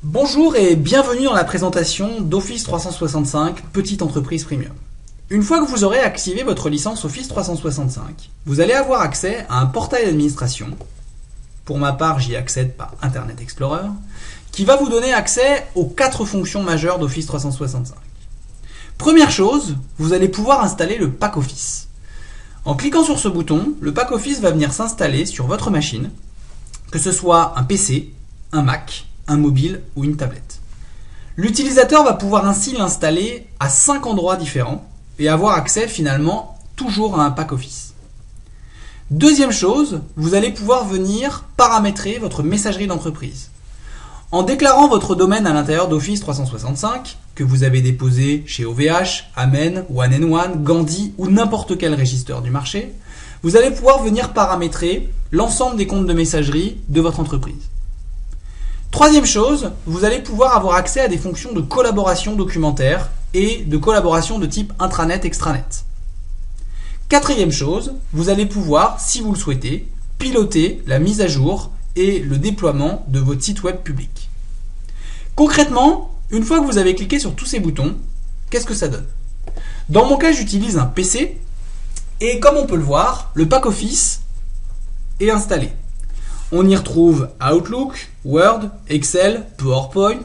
Bonjour et bienvenue dans la présentation d'Office 365 Petite Entreprise Premium. Une fois que vous aurez activé votre licence Office 365, vous allez avoir accès à un portail d'administration. Pour ma part, j'y accède par Internet Explorer, qui va vous donner accès aux 4 fonctions majeures d'Office 365. Première chose, vous allez pouvoir installer le pack Office. En cliquant sur ce bouton, le pack Office va venir s'installer sur votre machine, que ce soit un PC, un Mac, un mobile ou une tablette. L'utilisateur va pouvoir ainsi l'installer à 5 endroits différents et avoir accès finalement toujours à un pack Office. Deuxième chose, vous allez pouvoir venir paramétrer votre messagerie d'entreprise. En déclarant votre domaine à l'intérieur d'Office 365, que vous avez déposé chez OVH, Amen, One and One, Gandhi ou n'importe quel régisseur du marché, vous allez pouvoir venir paramétrer l'ensemble des comptes de messagerie de votre entreprise. Troisième chose, vous allez pouvoir avoir accès à des fonctions de collaboration documentaire et de collaboration de type intranet-extranet. Quatrième chose, vous allez pouvoir, si vous le souhaitez, piloter la mise à jour et le déploiement de votre site web public. Concrètement, une fois que vous avez cliqué sur tous ces boutons, qu'est-ce que ça donne? Dans mon cas, j'utilise un PC et comme on peut le voir, le pack Office est installé. On y retrouve Outlook, Word, Excel, PowerPoint,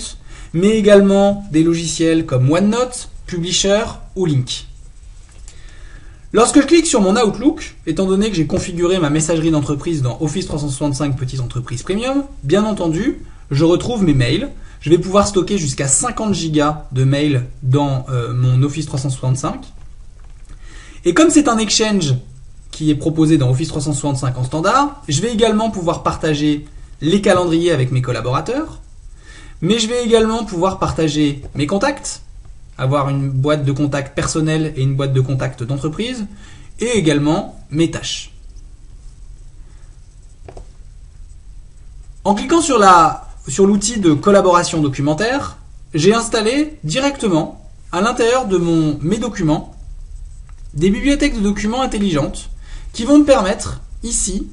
mais également des logiciels comme OneNote, Publisher ou Lync. Lorsque je clique sur mon Outlook, étant donné que j'ai configuré ma messagerie d'entreprise dans Office 365 Petite Entreprise Premium, bien entendu, je retrouve mes mails. Je vais pouvoir stocker jusqu'à 50 Go de mails dans mon Office 365. Et comme c'est un Exchange qui est proposé dans Office 365 en standard, je vais également pouvoir partager les calendriers avec mes collaborateurs, mais je vais également pouvoir partager mes contacts, avoir une boîte de contacts personnelle et une boîte de contacts d'entreprise, et également mes tâches. En cliquant sur l'outil de collaboration documentaire, j'ai installé directement à l'intérieur de mes documents des bibliothèques de documents intelligentes qui vont me permettre ici,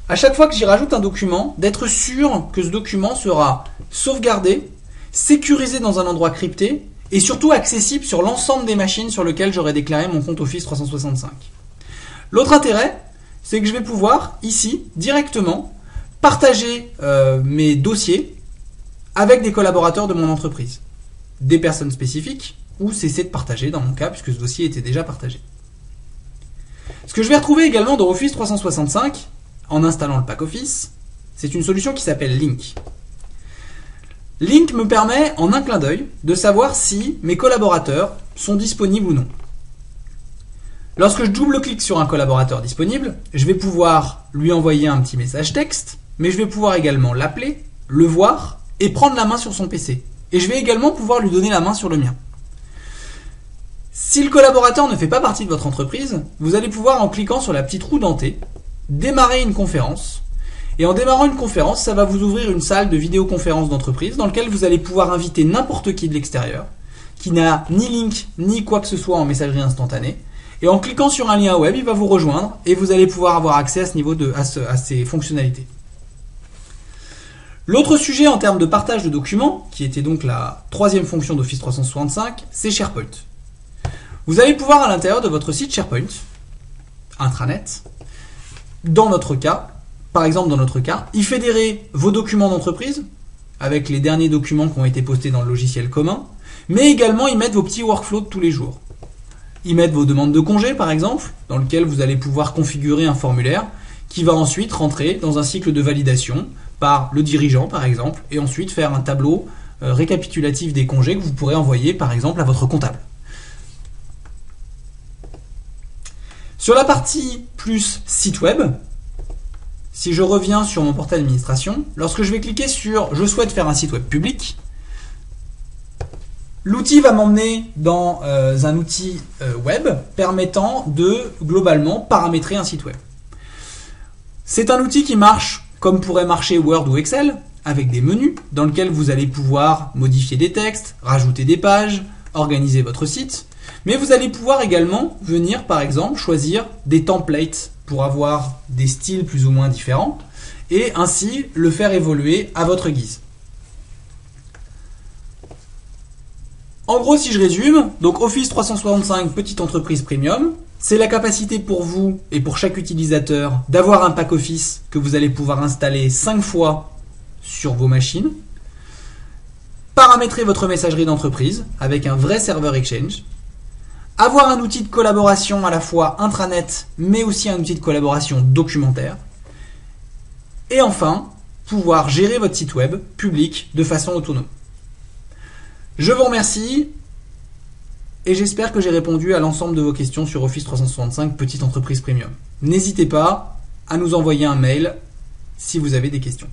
à chaque fois que j'y rajoute un document, d'être sûr que ce document sera sauvegardé, sécurisé dans un endroit crypté et surtout accessible sur l'ensemble des machines sur lesquelles j'aurai déclaré mon compte Office 365. L'autre intérêt, c'est que je vais pouvoir ici directement partager mes dossiers avec des collaborateurs de mon entreprise, des personnes spécifiques ou cesser de partager dans mon cas puisque ce dossier était déjà partagé. Ce que je vais retrouver également dans Office 365 en installant le pack Office, c'est une solution qui s'appelle Lync. Lync me permet en un clin d'œil de savoir si mes collaborateurs sont disponibles ou non. Lorsque je double-clique sur un collaborateur disponible, je vais pouvoir lui envoyer un petit message texte, mais je vais pouvoir également l'appeler, le voir et prendre la main sur son PC. Et je vais également pouvoir lui donner la main sur le mien. Si le collaborateur ne fait pas partie de votre entreprise, vous allez pouvoir, en cliquant sur la petite roue dentée, démarrer une conférence. Et en démarrant une conférence, ça va vous ouvrir une salle de vidéoconférence d'entreprise dans laquelle vous allez pouvoir inviter n'importe qui de l'extérieur, qui n'a ni link ni quoi que ce soit en messagerie instantanée. Et en cliquant sur un lien web, il va vous rejoindre et vous allez pouvoir avoir accès à ces fonctionnalités. L'autre sujet en termes de partage de documents, qui était donc la troisième fonction d'Office 365, c'est SharePoint. Vous allez pouvoir à l'intérieur de votre site SharePoint, intranet, par exemple dans notre cas, y fédérer vos documents d'entreprise, avec les derniers documents qui ont été postés dans le logiciel commun, mais également y mettre vos petits workflows de tous les jours. Y mettre vos demandes de congés par exemple, dans lequel vous allez pouvoir configurer un formulaire qui va ensuite rentrer dans un cycle de validation par le dirigeant par exemple, et ensuite faire un tableau récapitulatif des congés que vous pourrez envoyer par exemple à votre comptable. Sur la partie plus site web, si je reviens sur mon portail d'administration, lorsque je vais cliquer sur « Je souhaite faire un site web public », l'outil va m'emmener dans un outil web permettant de globalement paramétrer un site web. C'est un outil qui marche comme pourrait marcher Word ou Excel, avec des menus dans lesquels vous allez pouvoir modifier des textes, rajouter des pages, organiser votre site. Mais vous allez pouvoir également venir par exemple choisir des templates pour avoir des styles plus ou moins différents et ainsi le faire évoluer à votre guise. En gros, si je résume, donc Office 365 Petite Entreprise Premium, c'est la capacité pour vous et pour chaque utilisateur d'avoir un pack Office que vous allez pouvoir installer 5 fois sur vos machines, paramétrer votre messagerie d'entreprise avec un vrai serveur Exchange, avoir un outil de collaboration à la fois intranet mais aussi un outil de collaboration documentaire, et enfin, pouvoir gérer votre site web public de façon autonome. Je vous remercie et j'espère que j'ai répondu à l'ensemble de vos questions sur Office 365 Petite Entreprise Premium. N'hésitez pas à nous envoyer un mail si vous avez des questions.